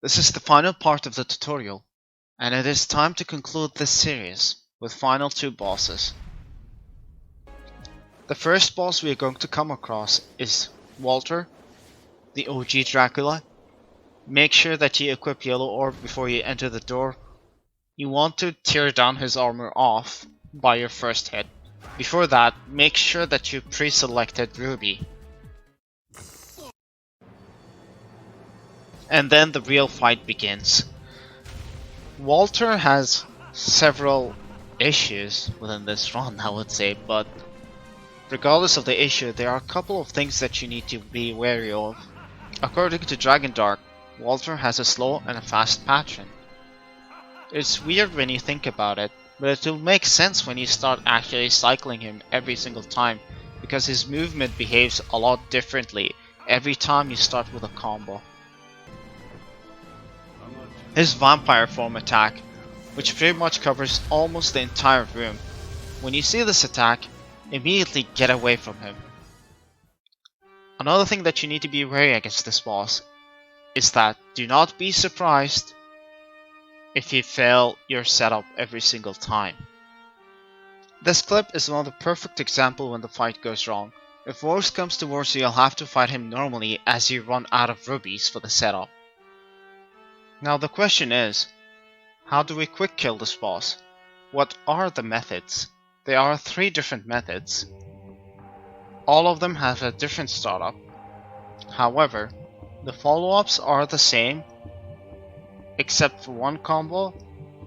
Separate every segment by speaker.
Speaker 1: This is the final part of the tutorial, and it is time to conclude this series with final two bosses. The first boss we are going to come across is Walter, the OG Dracula. Make sure that you equip Yellow Orb before you enter the door. You want to tear down his armor off by your first hit. Before that, make sure that you pre-selected Ruby. And then the real fight begins. Walter has several issues within this run, I would say, but regardless of the issue, there are a couple of things that you need to be wary of. According to DragonDarch, Walter has a slow and a fast pattern. It's weird when you think about it, but it will make sense when you start actually cycling him every single time, because his movement behaves a lot differently every time you start with a combo. His vampire form attack, which pretty much covers almost the entire room. When you see this attack, immediately get away from him. Another thing that you need to be wary against this boss is that do not be surprised if you fail your setup every single time. This clip is one of the perfect example when the fight goes wrong. If worse comes to worse, you'll have to fight him normally as you run out of rubies for the setup. Now the question is, how do we quick kill this boss? What are the methods? There are 3 different methods. All of them have a different startup. However, the follow-ups are the same except for one combo,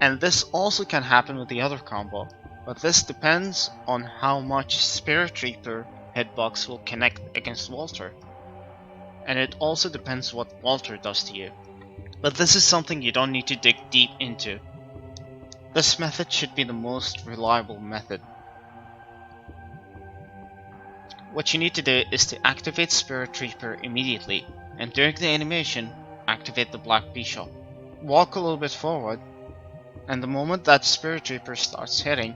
Speaker 1: and this also can happen with the other combo, but this depends on how much Spirit Reaper hitbox will connect against Walter. And it also depends what Walter does to you. But this is something you don't need to dig deep into. This method should be the most reliable method. What you need to do is to activate Spirit Reaper immediately, and during the animation, activate the Black Bishop. Walk a little bit forward, and the moment that Spirit Reaper starts hitting,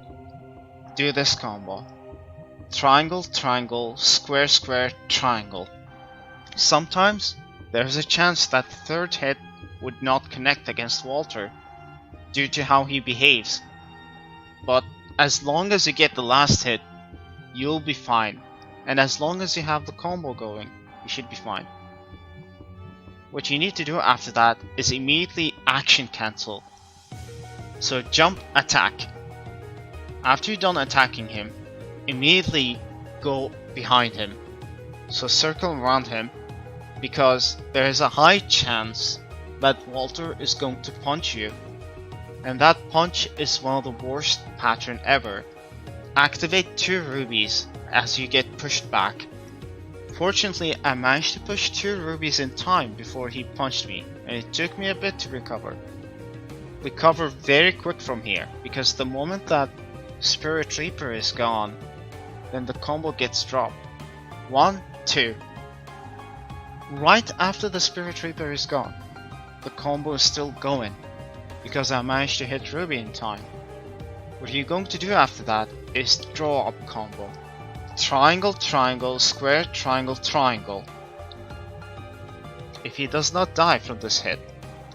Speaker 1: do this combo. Triangle, triangle, square, square, triangle. Sometimes, there's a chance that the third hit would not connect against Walter due to how he behaves, but as long as you get the last hit, you'll be fine, and as long as you have the combo going, you should be fine. What you need to do after that is immediately action cancel. So jump attack. After you're done attacking him, immediately go behind him. So circle around him, because there is a high chance that Walter is going to punch you, and that punch is one of the worst pattern ever. Activate 2 rubies as you get pushed back. Fortunately, I managed to push 2 rubies in time before he punched me, and it took me a bit to recover. Recover very quick from here, because the moment that Spirit Reaper is gone, then the combo gets dropped. 1, 2. Right after the Spirit Reaper is gone, the combo is still going, because I managed to hit Ruby in time. What you're going to do after that is draw up combo. Triangle, triangle, square, triangle, triangle. If he does not die from this hit,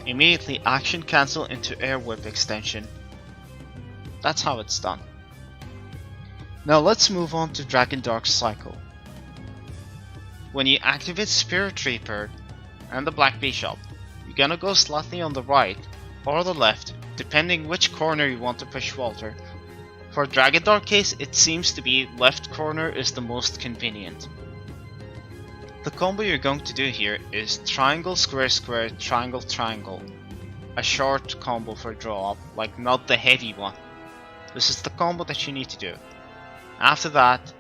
Speaker 1: immediately action cancel into air whip extension. That's how it's done. Now let's move on to DragonDarch cycle. When you activate Spirit Reaper and the Black Bishop, you're gonna go slightly on the right or the left, depending which corner you want to push Walter. For DragonDarch case, it seems to be left corner is the most convenient. The combo you're going to do here is triangle, square, square, triangle, triangle. A short combo for draw up, like not the heavy one. This is the combo that you need to do. After that,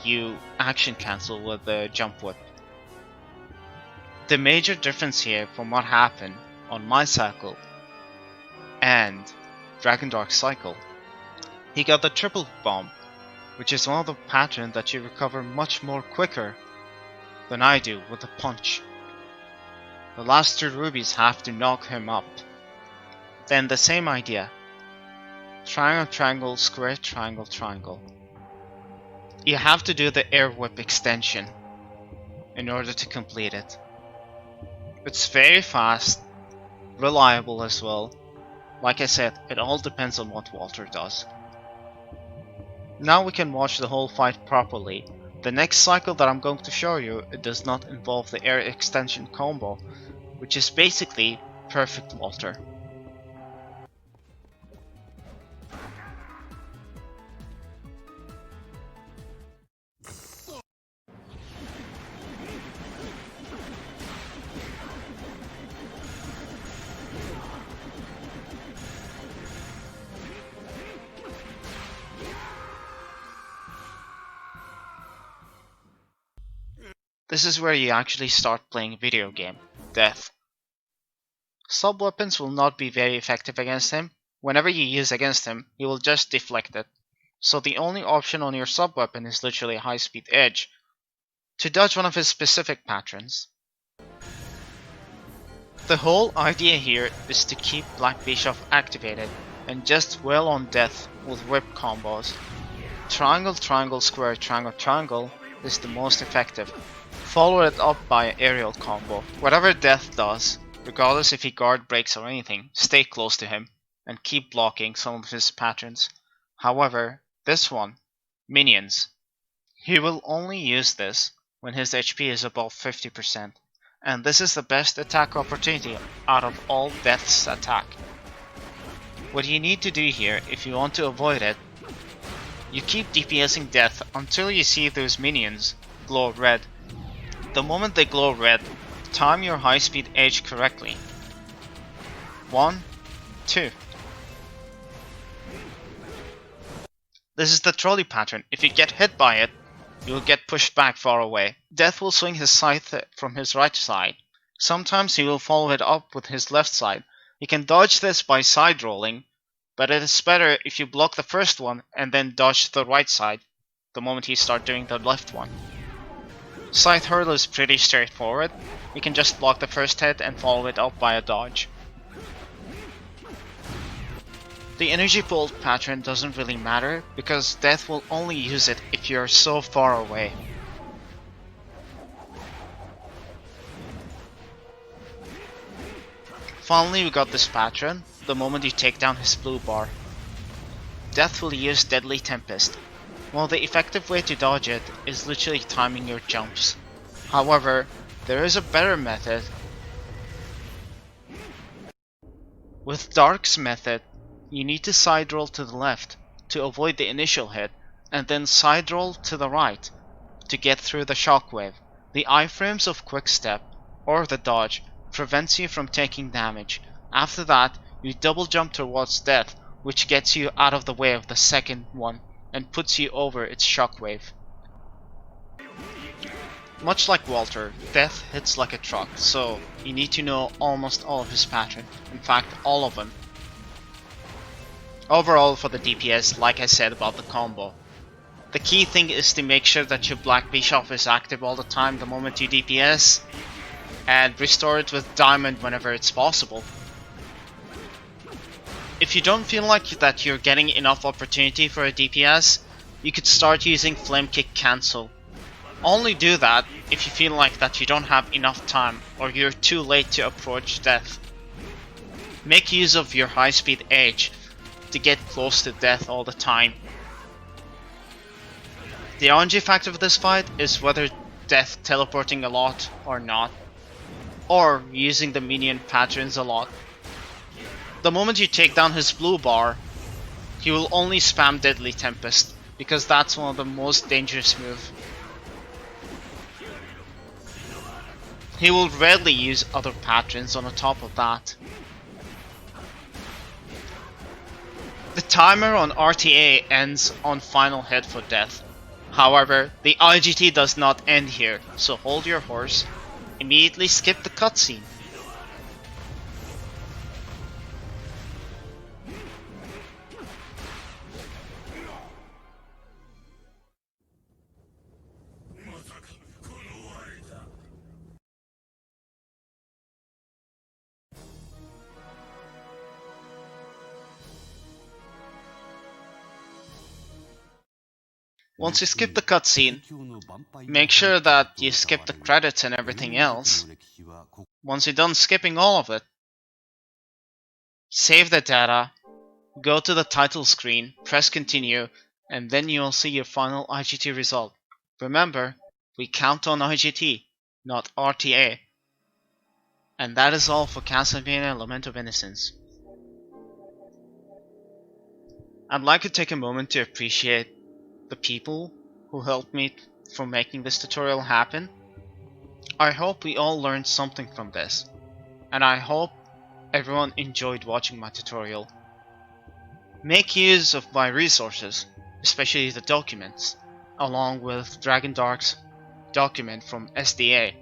Speaker 1: you action cancel with the jump whip. The major difference here from what happened on my cycle and DragonDarch cycle, he got the triple bomb, which is one of the patterns that you recover much more quicker than I do with a punch. The last 2 rubies have to knock him up. Then the same idea. Triangle, triangle, square, triangle, triangle. You have to do the air whip extension in order to complete it. It's very fast, reliable as well. Like I said, it all depends on what Walter does. Now we can watch the whole fight properly. The next cycle that I'm going to show you, it does not involve the air extension combo, which is basically perfect Walter. This is where you actually start playing a video game, Death. Sub-weapons will not be very effective against him. Whenever you use against him, he will just deflect it. So the only option on your sub-weapon is literally a high-speed edge, to dodge one of his specific patterns. The whole idea here is to keep Black Bishop activated and just wail on death with whip combos. Triangle, triangle, square, triangle, triangle is the most effective. Follow it up by an aerial combo. Whatever death does, regardless if he guard breaks or anything, stay close to him and keep blocking some of his patterns. However, this one, minions, he will only use this when his HP is above 50%. And this is the best attack opportunity out of all Death's attack. What you need to do here, if you want to avoid it, you keep DPSing Death until you see those minions glow red. The moment they glow red, time your high speed edge correctly. 1, 2. This is the trolley pattern. If you get hit by it, you will get pushed back far away. Death will swing his scythe from his right side. Sometimes he will follow it up with his left side. You can dodge this by side rolling, but it is better if you block the first one and then dodge the right side the moment he starts doing the left one. Scythe hurl is pretty straightforward. You can just block the first hit and follow it up by a dodge. The energy bolt pattern doesn't really matter because Death will only use it if you're so far away. Finally, we got this pattern the moment you take down his blue bar. Death will use Deadly Tempest. Well, the effective way to dodge it is literally timing your jumps. However, there is a better method. With Dark's method, you need to side roll to the left to avoid the initial hit, and then side roll to the right to get through the shockwave. The iframes of Quickstep, or the dodge, prevents you from taking damage. After that, you double jump towards Death, which gets you out of the way of the second one and puts you over its shockwave. Much like Walter, Death hits like a truck, so you need to know almost all of his pattern, in fact all of them. Overall for the DPS, like I said about the combo, the key thing is to make sure that your Black Bishop is active all the time the moment you DPS, and restore it with Diamond whenever it's possible. If you don't feel like that you're getting enough opportunity for a DPS, you could start using Flame Kick Cancel. Only do that if you feel like that you don't have enough time or you're too late to approach Death. Make use of your high speed edge to get close to Death all the time. The RNG factor of this fight is whether Death teleporting a lot or not, or using the minion patterns a lot. The moment you take down his blue bar, he will only spam Deadly Tempest, because that's one of the most dangerous moves. He will rarely use other patterns on the top of that. The timer on RTA ends on final hit for Death. However, the IGT does not end here, so hold your horse. Immediately skip the cutscene. Once you skip the cutscene, make sure that you skip the credits and everything else. Once you're done skipping all of it, save the data, go to the title screen, press continue, and then you'll see your final IGT result. Remember, we count on IGT, not RTA. And that is all for Castlevania Lament of Innocence. I'd like to take a moment to appreciate the people who helped me for making this tutorial happen. I hope we all learned something from this, and I hope everyone enjoyed watching my tutorial. Make use of my resources, especially the documents, along with DragonDarch's document from SDA.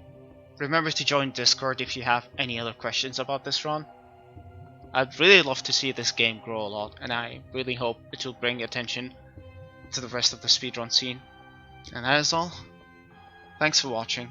Speaker 1: Remember to join Discord if you have any other questions about this run. I'd really love to see this game grow a lot, and I really hope it will bring attention to the rest of the speedrun scene. And that is all. Thanks for watching.